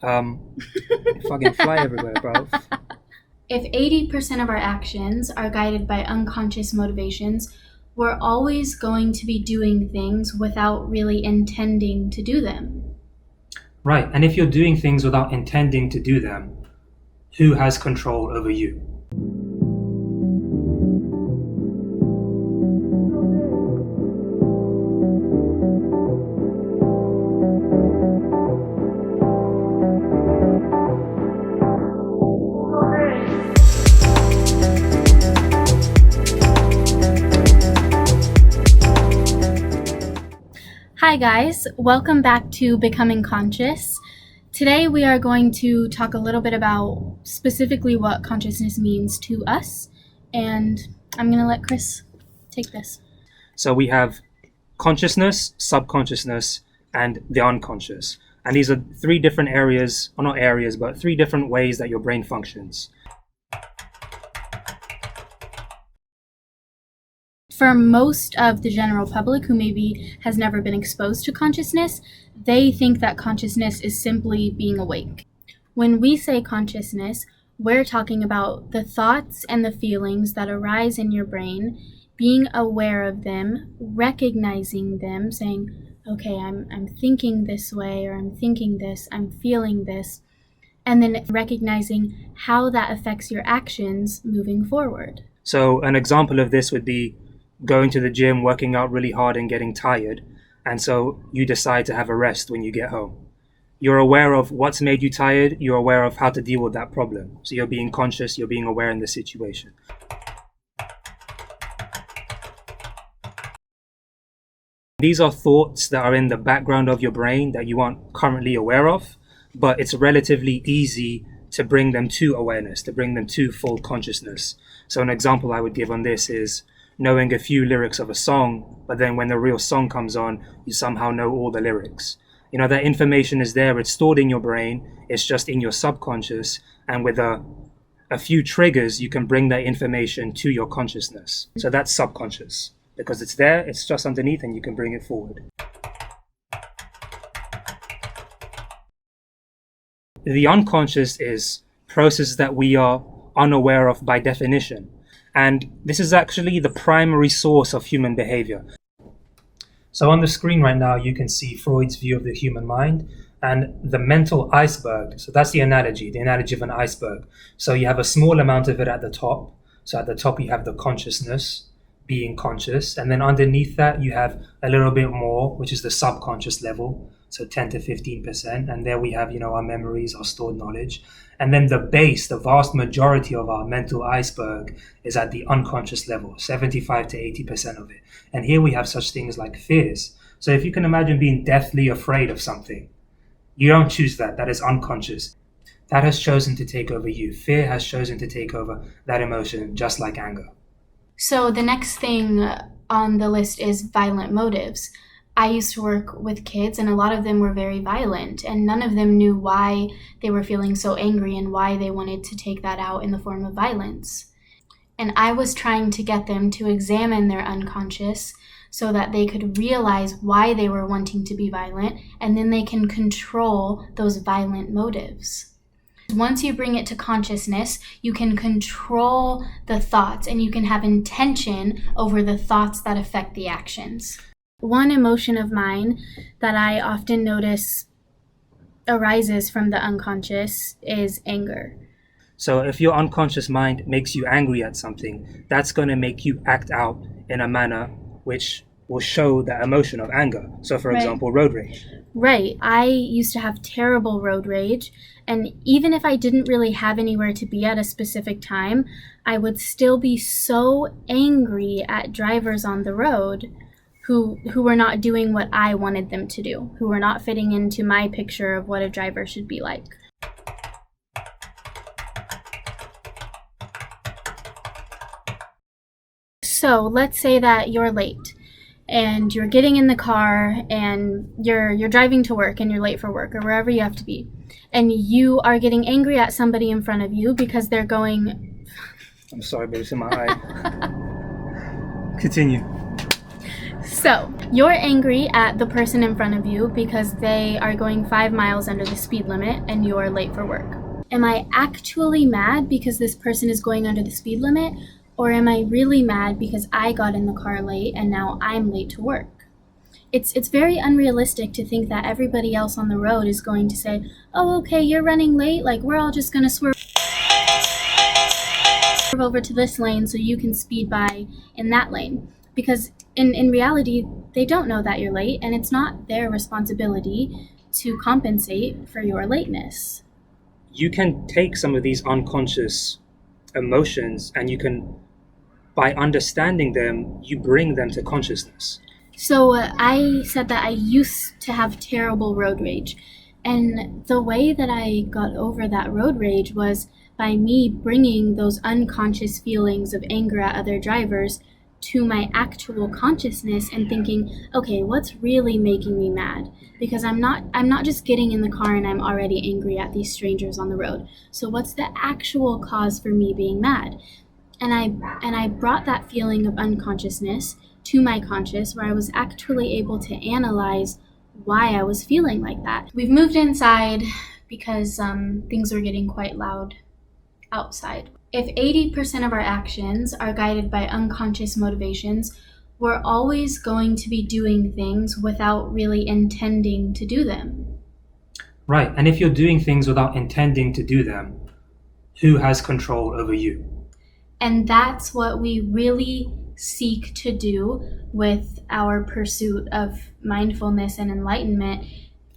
Fucking fly everywhere, bro. If 80% of our actions are guided by unconscious motivations, we're always going to be doing things without really intending to do them. Right, and if you're doing things without intending to do them, who has control over you? Hi guys, welcome back to Becoming Conscious. Today we are going to talk a little bit about specifically what consciousness means to us, and I'm going to let Chris take this. So we have consciousness, subconsciousness, and the unconscious. And these are three different areas, or not areas, but three different ways that your brain functions. For most of the general public who maybe has never been exposed to consciousness, they think that consciousness is simply being awake. When we say consciousness, we're talking about the thoughts and the feelings that arise in your brain, being aware of them, recognizing them, saying, okay, I'm thinking this way, or I'm thinking this, I'm feeling this, and then recognizing how that affects your actions moving forward. So an example of this would be going to the gym, working out really hard and getting tired, and so you decide to have a rest when you get home. You're aware of what's made you tired, you're aware of how to deal with that problem. So you're being conscious, you're being aware in the situation. These are thoughts that are in the background of your brain that you aren't currently aware of, but it's relatively easy to bring them to awareness, to bring them to full consciousness. So an example I would give on this is knowing a few lyrics of a song, but then when the real song comes on, you somehow know all the lyrics. You know, that information is there, it's stored in your brain, it's just in your subconscious, and with a few triggers, you can bring that information to your consciousness. So that's subconscious, because it's there, it's just underneath, and you can bring it forward. The unconscious is processes that we are unaware of by definition. And this is actually the primary source of human behavior. So on the screen right now, you can see Freud's view of the human mind and the mental iceberg. So that's the analogy of an iceberg. So you have a small amount of it at the top. So at the top, you have the consciousness, being conscious. And then underneath that, you have a little bit more, which is the subconscious level. So 10 to 15%. And there we have, our memories, our stored knowledge. And then the base, the vast majority of our mental iceberg is at the unconscious level, 75 to 80% of it. And here we have such things like fears. So if you can imagine being deathly afraid of something, you don't choose that. That is unconscious. That has chosen to take over you. Fear has chosen to take over that emotion, just like anger. So the next thing on the list is violent motives. I used to work with kids, and a lot of them were very violent, and none of them knew why they were feeling so angry and why they wanted to take that out in the form of violence. And I was trying to get them to examine their unconscious so that they could realize why they were wanting to be violent, and then they can control those violent motives. Once you bring it to consciousness, you can control the thoughts, and you can have intention over the thoughts that affect the actions. One emotion of mine that I often notice arises from the unconscious is anger. So if your unconscious mind makes you angry at something, that's going to make you act out in a manner which will show that emotion of anger. So for example, road rage. Right. I used to have terrible road rage, and even if I didn't really have anywhere to be at a specific time, I would still be so angry at drivers on the road who were not doing what I wanted them to do, who were not fitting into my picture of what a driver should be like. So let's say that you're late and you're getting in the car and you're driving to work and you're late for work or wherever you have to be, and you are getting angry at somebody in front of you because they're going... I'm sorry, but it's in my eye. Continue. So, you're angry at the person in front of you because they are going 5 miles under the speed limit and you're late for work. Am I actually mad because this person is going under the speed limit? Or am I really mad because I got in the car late and now I'm late to work? It's very unrealistic to think that everybody else on the road is going to say, oh, okay, you're running late, like we're all just gonna swerve over to this lane so you can speed by in that lane. Because in reality, they don't know that you're late, and it's not their responsibility to compensate for your lateness. You can take some of these unconscious emotions and you can, by understanding them, you bring them to consciousness. So I said that I used to have terrible road rage. And the way that I got over that road rage was by me bringing those unconscious feelings of anger at other drivers to my actual consciousness and thinking, okay, what's really making me mad? Because I'm not just getting in the car and I'm already angry at these strangers on the road. So what's the actual cause for me being mad? And I brought that feeling of unconsciousness to my conscious, where I was actually able to analyze why I was feeling like that. We've moved inside because things were getting quite loud outside. If 80% of our actions are guided by unconscious motivations, we're always going to be doing things without really intending to do them. Right, and if you're doing things without intending to do them, who has control over you? And that's what we really seek to do with our pursuit of mindfulness and enlightenment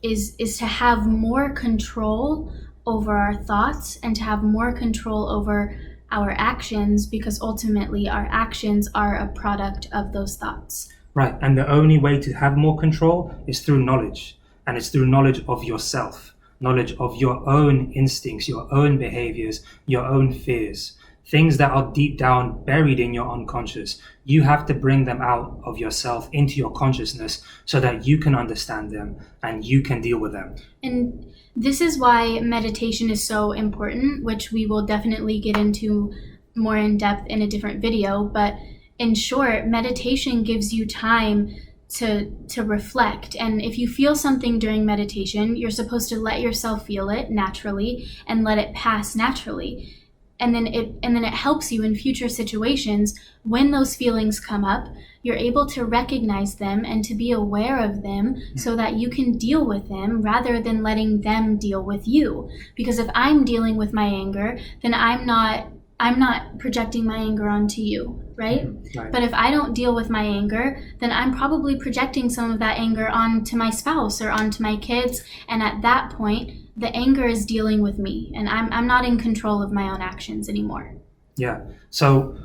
is to have more control over our thoughts and to have more control over our actions, because ultimately our actions are a product of those thoughts. Right, and the only way to have more control is through knowledge, and it's through knowledge of yourself, knowledge of your own instincts, your own behaviors, your own fears. Things that are deep down buried in your unconscious. You have to bring them out of yourself into your consciousness so that you can understand them and you can deal with them. And this is why meditation is so important, which we will definitely get into more in depth in a different video. But in short, meditation gives you time to reflect. And if you feel something during meditation, you're supposed to let yourself feel it naturally and let it pass naturally. And then it helps you in future situations. When those feelings come up, you're able to recognize them and to be aware of them so that you can deal with them rather than letting them deal with you. Because if I'm dealing with my anger, then I'm not projecting my anger onto you, right? Right. But if I don't deal with my anger, then I'm probably projecting some of that anger onto my spouse or onto my kids. And at that point, the anger is dealing with me, and I'm not in control of my own actions anymore. Yeah. So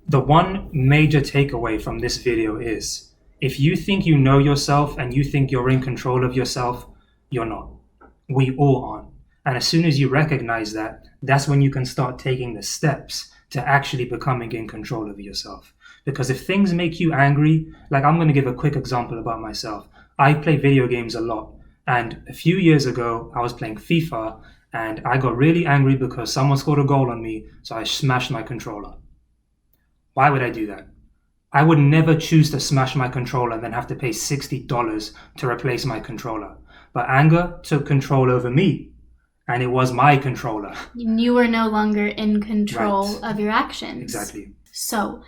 the one major takeaway from this video is, if you think you know yourself and you think you're in control of yourself, you're not. We all aren't. And as soon as you recognize that, that's when you can start taking the steps to actually becoming in control of yourself. Because if things make you angry, like I'm going to give a quick example about myself. I play video games a lot. And a few years ago, I was playing FIFA and I got really angry because someone scored a goal on me, so I smashed my controller. Why would I do that? I would never choose to smash my controller and then have to pay $60 to replace my controller. But anger took control over me, and it was my controller. You were no longer in control Right. of your actions. Exactly. So,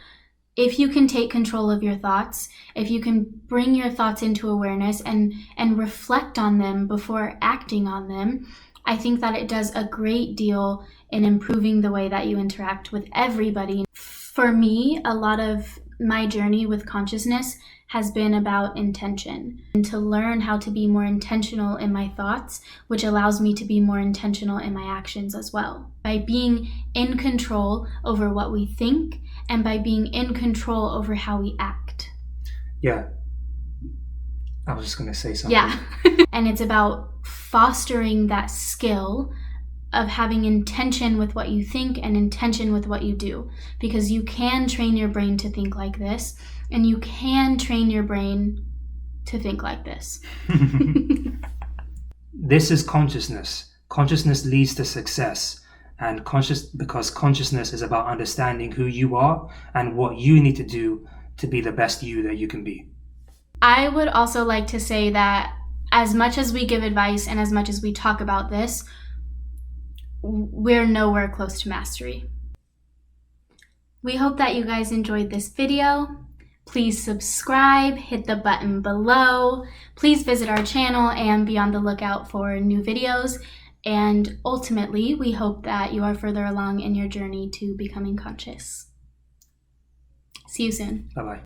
if you can take control of your thoughts, if you can bring your thoughts into awareness and reflect on them before acting on them, I think that it does a great deal in improving the way that you interact with everybody. For me, a lot of my journey with consciousness has been about intention, and to learn how to be more intentional in my thoughts, which allows me to be more intentional in my actions as well. By being in control over what we think and by being in control over how we act. Yeah. I was just going to say something. Yeah. And it's about fostering that skill of having intention with what you think and intention with what you do. Because you can train your brain to think like this, and you can train your brain to think like this. This is consciousness. Consciousness leads to success. And because consciousness is about understanding who you are and what you need to do to be the best you that you can be. I would also like to say that as much as we give advice and as much as we talk about this, we're nowhere close to mastery. We hope that you guys enjoyed this video. Please subscribe, hit the button below. Please visit our channel and be on the lookout for new videos. And ultimately, we hope that you are further along in your journey to becoming conscious. See you soon. Bye-bye.